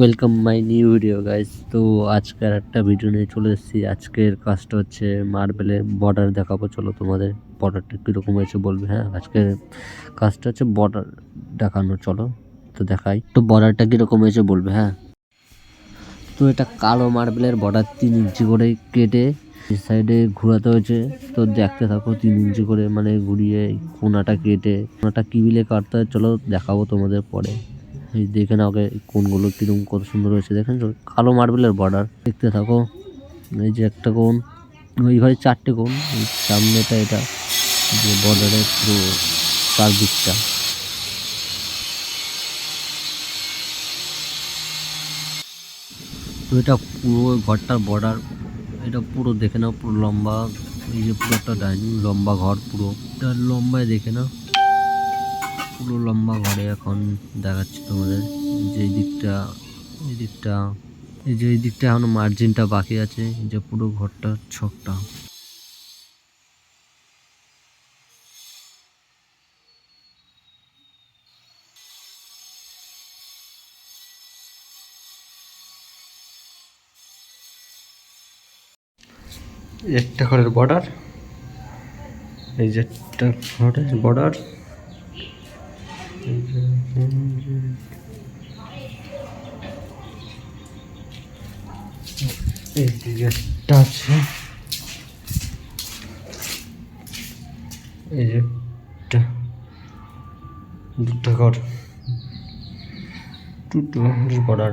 Welcome my new video guys. তো আজকের একটা ভিডিও নিয়ে চলে এসেছি। আজকের কাজটা হচ্ছে মার্বেলের বর্ডার দেখাবো। চলো তোমাদের বর্ডারটা কীরকম হয়েছে বলবে। হ্যাঁ, আজকের কাজটা হচ্ছে বর্ডার দেখানো। চলো তো দেখাই, তো বর্ডারটা কীরকম হয়েছে বলবে। হ্যাঁ, তো এটা কালো মার্বেলের বর্ডার 3 ইঞ্চি করে কেটে সাইডে ঘোরাতে হয়েছে। তো দেখতে থাকো, 3 ইঞ্চি করে মানে ঘুরিয়ে কোনাটা কেটে কোনাটা কিবিলে কাটতে হয়। চলো দেখাবো তোমাদের পরে। এই দেখে নাও কোনগুলো কিরকম কত সুন্দর হয়েছে। দেখেন কালো মার্বেলের বর্ডার, দেখতে থাকো। এই যে একটা কোণ, ওই ঘরে 4টে কোণ, এই সামনেটা এটা যে বর্ডারের পুরো চারদিকটা। তো এটা পুরো ঘরটার বর্ডার, এটা পুরো দেখে নাও, পুরো লম্বা। এই যে পুরো একটা ডাইনিং লম্বা ঘর, পুরো এটা লম্বায় দেখে নাও, পুরো লম্বা ঘরে। এখন দেখাচ্ছি তোমাদের যে এই দিকটা, এই দিকটা, এই যে এই দিকটা এখনো মার্জিনটা বাকি আছে। এই যে পুরো ঘরটা ছকটা। একটা ঘরের বর্ডার, এই যে একটা ঘরের বর্ডার, এই দিকে একটা আছে, এই যে একটা, দুটো ঘর, দুটো বর্ডার।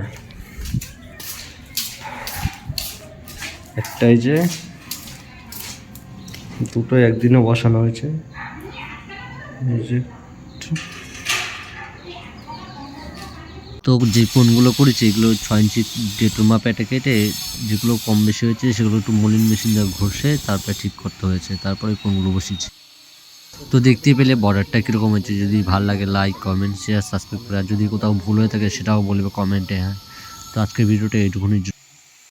একটাই যে দুটো একদিনে বসানো হয়েছে। এই যে তো যে কোণগুলো করেছে এগুলো 6 ইঞ্চি ডেটোর মাপে কেটে, যেগুলো কম বেশি হয়েছে সেগুলো একটু মলিন মেশিন দিয়ে ঘষে তারপরে ঠিক করতে হয়েছে, তারপরে কোণগুলো বসিয়েছে। তো দেখতে পেলে বর্ডারটা কীরকম হয়েছে। যদি ভালো লাগে লাইক কমেন্ট শেয়ার সাবস্ক্রাইব করে, আর যদি কোথাও ভুল হয়ে থাকে সেটাও বলবে কমেন্টে। হ্যাঁ, তো আজকের ভিডিওটা এইটুকুনি।